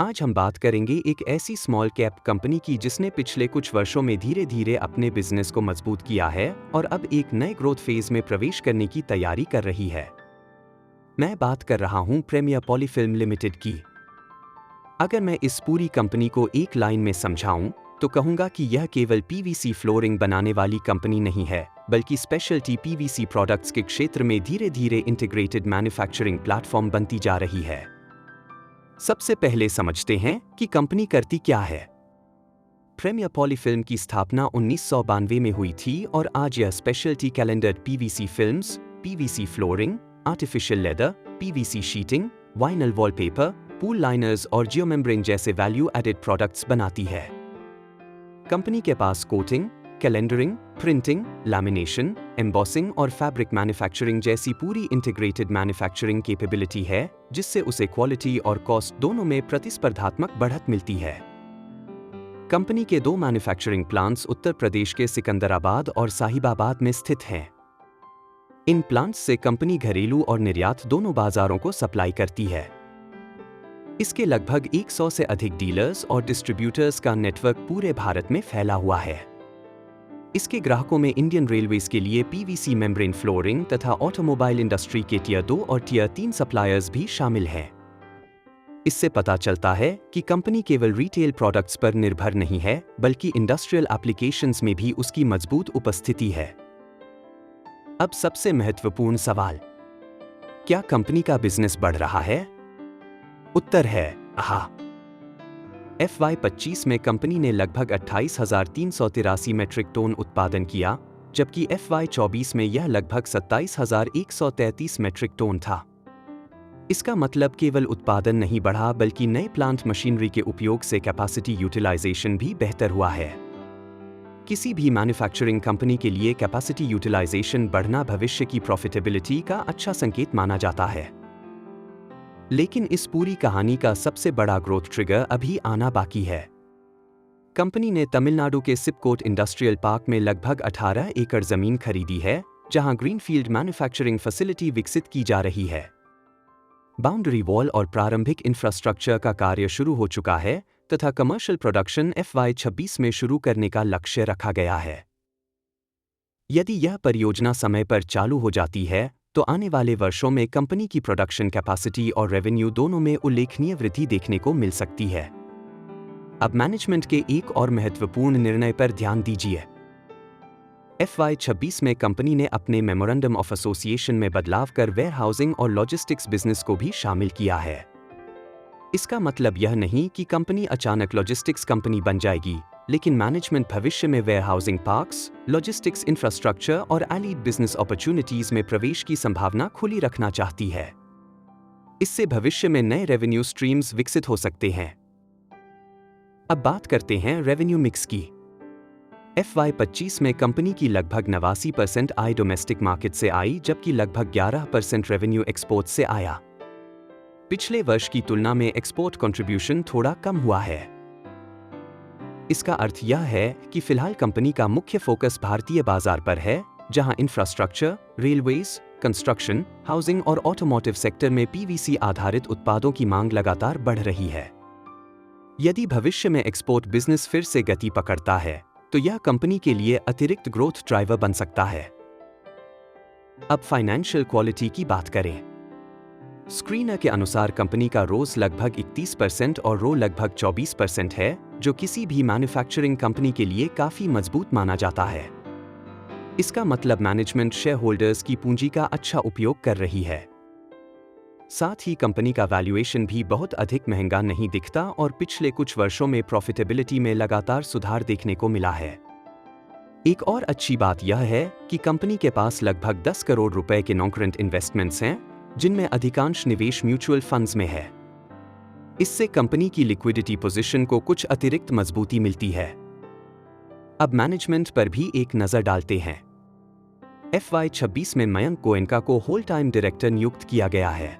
आज हम बात करेंगे एक ऐसी स्मॉल कैप कंपनी की जिसने पिछले कुछ वर्षों में धीरे धीरे अपने बिजनेस को मजबूत किया है और अब एक नए ग्रोथ फेज में प्रवेश करने की तैयारी कर रही है। मैं बात कर रहा हूं प्रीमियर पॉलीफिल्म लिमिटेड की। अगर मैं इस पूरी कंपनी को एक लाइन में समझाऊं तो कहूंगा कि यह केवल पीवीसी फ्लोरिंग बनाने वाली कंपनी नहीं है, बल्कि स्पेशलिटी पीवीसी प्रोडक्ट्स के क्षेत्र में धीरे धीरे इंटीग्रेटेड मैन्युफैक्चरिंग प्लेटफॉर्म बनती जा रही है। सबसे पहले समझते हैं कि कंपनी करती क्या है। प्रीमियर पॉलीफिल्म की स्थापना 1992 में हुई थी और आज यह speciality calendered PVC films, PVC flooring, artificial leather, PVC sheeting, vinyl wallpaper, pool liners और जियोमेम्ब्रेन जैसे वैल्यू एडेड प्रोडक्ट्स बनाती है। कंपनी के पास coating, calendering, printing, lamination, embossing और फैब्रिक मैन्युफैक्चरिंग जैसी पूरी इंटीग्रेटेड मैन्युफैक्चरिंग कैपेबिलिटी है, जिससे उसे क्वालिटी और कॉस्ट दोनों में प्रतिस्पर्धात्मक बढ़त मिलती है। कंपनी के दो मैन्युफैक्चरिंग प्लांट्स उत्तर प्रदेश के सिकंदराबाद और साहिबाबाद में स्थित हैं। इन प्लांट्स से कंपनी घरेलू और निर्यात दोनों बाजारों को सप्लाई करती है। इसके लगभग 100 से अधिक डीलर्स और डिस्ट्रीब्यूटर्स का नेटवर्क पूरे भारत में फैला हुआ है। इसके ग्राहकों में इंडियन रेलवेज के लिए पीवीसी मेम्ब्रेन फ्लोरिंग तथा ऑटोमोबाइल इंडस्ट्री के टियर 2 और टियर 3 सप्लायर्स भी शामिल हैं। इससे पता चलता है कि कंपनी केवल रिटेल प्रोडक्ट्स पर निर्भर नहीं है, बल्कि इंडस्ट्रियल एप्लीकेशंस में भी उसकी मजबूत उपस्थिति है। अब सबसे महत्वपूर्ण सवाल, क्या कंपनी का बिजनेस बढ़ रहा है? उत्तर है हाँ। FY25 में कंपनी ने लगभग 28,383 मेट्रिक टन उत्पादन किया, जबकि FY24 में यह लगभग 27,133 मेट्रिक टन था। इसका मतलब केवल उत्पादन नहीं बढ़ा, बल्कि नए प्लांट मशीनरी के उपयोग से कैपेसिटी यूटिलाइजेशन भी बेहतर हुआ है। किसी भी मैन्युफैक्चरिंग कंपनी के लिए कैपेसिटी यूटिलाइजेशन बढ़ना भविष्य की प्रॉफिटेबिलिटी का अच्छा संकेत माना जाता है। लेकिन इस पूरी कहानी का सबसे बड़ा ग्रोथ ट्रिगर अभी आना बाकी है। कंपनी ने तमिलनाडु के सिपकोट इंडस्ट्रियल पार्क में लगभग 18 एकड़ जमीन खरीदी है, जहां ग्रीनफील्ड मैन्युफैक्चरिंग फैसिलिटी विकसित की जा रही है। बाउंड्री वॉल और प्रारंभिक इंफ्रास्ट्रक्चर का कार्य शुरू हो चुका है तथा कमर्शियल प्रोडक्शन FY26 में शुरू करने का लक्ष्य रखा गया है। यदि यह परियोजना समय पर चालू हो जाती है तो आने वाले वर्षों में कंपनी की प्रोडक्शन कैपेसिटी और रेवेन्यू दोनों में उल्लेखनीय वृद्धि देखने को मिल सकती है। अब मैनेजमेंट के एक और महत्वपूर्ण निर्णय पर ध्यान दीजिए। FY26 में कंपनी ने अपने मेमोरेंडम ऑफ एसोसिएशन में बदलाव कर वेयरहाउसिंग और लॉजिस्टिक्स बिजनेस को भी शामिल किया है। इसका मतलब यह नहीं कि कंपनी अचानक लॉजिस्टिक्स कंपनी बन जाएगी, लेकिन मैनेजमेंट भविष्य में वेयरहाउसिंग पार्क्स, लॉजिस्टिक्स इंफ्रास्ट्रक्चर और एलीड बिजनेस अपॉर्चुनिटीज में प्रवेश की संभावना खुली रखना चाहती है। इससे भविष्य में नए रेवेन्यू स्ट्रीम्स विकसित हो सकते हैं। अब बात करते हैं रेवेन्यू मिक्स की। FY25 में कंपनी की लगभग 89% आय डोमेस्टिक मार्केट से आई, जबकि लगभग 11% रेवेन्यू एक्सपोर्ट से आया। पिछले वर्ष की तुलना में एक्सपोर्ट कंट्रीब्यूशन थोड़ा कम हुआ है। इसका अर्थ यह है कि फिलहाल कंपनी का मुख्य फोकस भारतीय बाजार पर है, जहां इंफ्रास्ट्रक्चर, रेलवेज, कंस्ट्रक्शन, हाउसिंग और ऑटोमोटिव सेक्टर में पीवीसी आधारित उत्पादों की मांग लगातार बढ़ रही है। यदि भविष्य में एक्सपोर्ट बिजनेस फिर से गति पकड़ता है, तो यह कंपनी के लिए अतिरिक्त ग्रोथ ड्राइवर बन सकता है। अब फाइनेंशियल क्वालिटी की बात करें। स्क्रीनर के अनुसार कंपनी का रोज लगभग 31% और रो लगभग 24% है, जो किसी भी मैन्युफैक्चरिंग कंपनी के लिए काफी मजबूत माना जाता है। इसका मतलब मैनेजमेंट शेयर होल्डर्स की पूंजी का अच्छा उपयोग कर रही है। साथ ही कंपनी का वैल्यूएशन भी बहुत अधिक महंगा नहीं दिखता और पिछले कुछ वर्षों में प्रॉफिटेबिलिटी में लगातार सुधार देखने को मिला है। एक और अच्छी बात यह है कि कंपनी के पास लगभग 10 करोड़ रुपए के नॉन-करंट इन्वेस्टमेंट्स हैं, जिनमें अधिकांश निवेश म्यूचुअल फंड्स में है। इससे कंपनी की लिक्विडिटी पोजीशन को कुछ अतिरिक्त मजबूती मिलती है। अब मैनेजमेंट पर भी एक नजर डालते हैं। FY26 में मयंक गोयनका को होल टाइम डायरेक्टर नियुक्त किया गया है।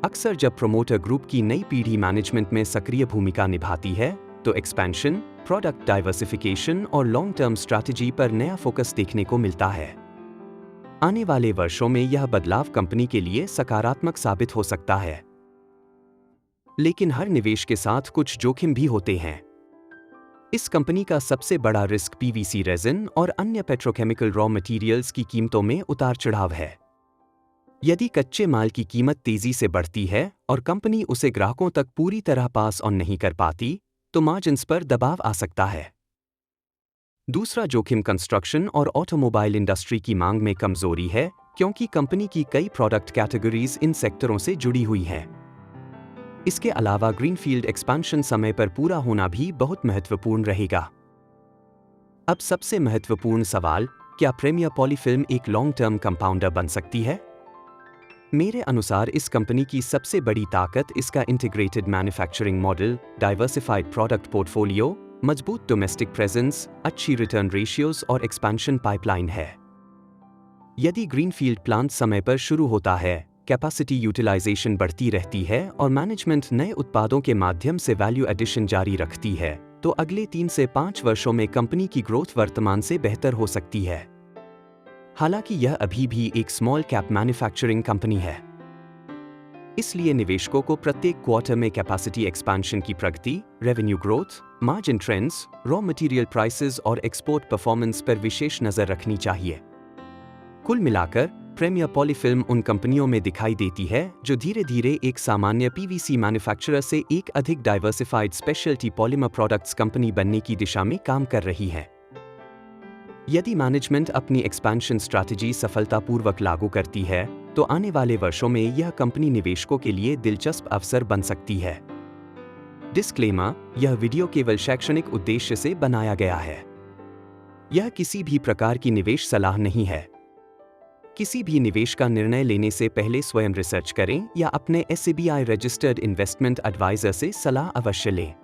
अक्सर जब प्रोमोटर ग्रुप की नई पीढ़ी मैनेजमेंट में सक्रिय भूमिका निभाती है, तो एक्सपेंशन, प्रोडक्ट डाइवर्सिफिकेशन और लॉन्ग टर्म स्ट्रैटेजी पर नया फोकस देखने को मिलता है। आने वाले वर्षों में यह बदलाव कंपनी के लिए सकारात्मक साबित हो सकता है। लेकिन हर निवेश के साथ कुछ जोखिम भी होते हैं। इस कंपनी का सबसे बड़ा रिस्क पीवीसी रेजिन और अन्य पेट्रोकेमिकल रॉ मटेरियल्स की कीमतों में उतार-चढ़ाव है। यदि कच्चे माल की कीमत तेजी से बढ़ती है और कंपनी उसे ग्राहकों तक पूरी तरह पास ऑन नहीं कर पाती, तो मार्जिन्स पर दबाव आ सकता है। दूसरा जोखिम कंस्ट्रक्शन और ऑटोमोबाइल इंडस्ट्री की मांग में कमजोरी है, क्योंकि कंपनी की कई प्रोडक्ट कैटेगरीज इन सेक्टरों से जुड़ी हुई हैं। इसके अलावा ग्रीनफील्ड एक्सपेंशन समय पर पूरा होना भी बहुत महत्वपूर्ण रहेगा। अब सबसे महत्वपूर्ण सवाल, क्या प्रीमियर पॉलीफिल्म एक लॉन्ग टर्म कंपाउंडर बन सकती है? मेरे अनुसार इस कंपनी की सबसे बड़ी ताकत इसका integrated manufacturing model, diversified product portfolio, मजबूत डोमेस्टिक प्रेजेंस, अच्छी रिटर्न रेशियोज और एक्सपेंशन पाइपलाइन है। यदि ग्रीनफील्ड प्लांट समय पर शुरू होता है, कैपेसिटी यूटिलाइजेशन बढ़ती रहती है और मैनेजमेंट नए उत्पादों के माध्यम से वैल्यू एडिशन जारी रखती है, तो अगले 3 से 5 वर्षों में कंपनी की ग्रोथ वर्तमान से बेहतर हो सकती है। हालांकि यह अभी भी एक स्मॉल कैप मैन्युफैक्चरिंग कंपनी है, इसलिए निवेशकों को प्रत्येक क्वार्टर में कैपेसिटी एक्सपेंशन की प्रगति, revenue growth, margin trends, raw material prices और एक्सपोर्ट परफॉर्मेंस पर विशेष नजर रखनी चाहिए। कुल मिलाकर प्रीमियर पॉलीफिल्म उन कंपनियों में दिखाई देती है जो धीरे धीरे एक सामान्य पीवीसी मैन्युफैक्चरर से एक अधिक diversified speciality polymer products company बनने की दिशा में काम कर रही है। यदि मैनेजमेंट अपनी एक्सपेंशन स्ट्रैटेजी सफलतापूर्वक लागू करती है, तो आने वाले वर्षों में यह कंपनी निवेशकों के लिए दिलचस्प अवसर बन सकती है। डिस्क्लेमर: यह वीडियो केवल शैक्षणिक उद्देश्य से बनाया गया है। यह किसी भी प्रकार की निवेश सलाह नहीं है। किसी भी निवेश का निर्णय लेने से पहले स्वयं रिसर्च करें या अपने SEBI रजिस्टर्ड इन्वेस्टमेंट एडवाइजर से सलाह अवश्य लें।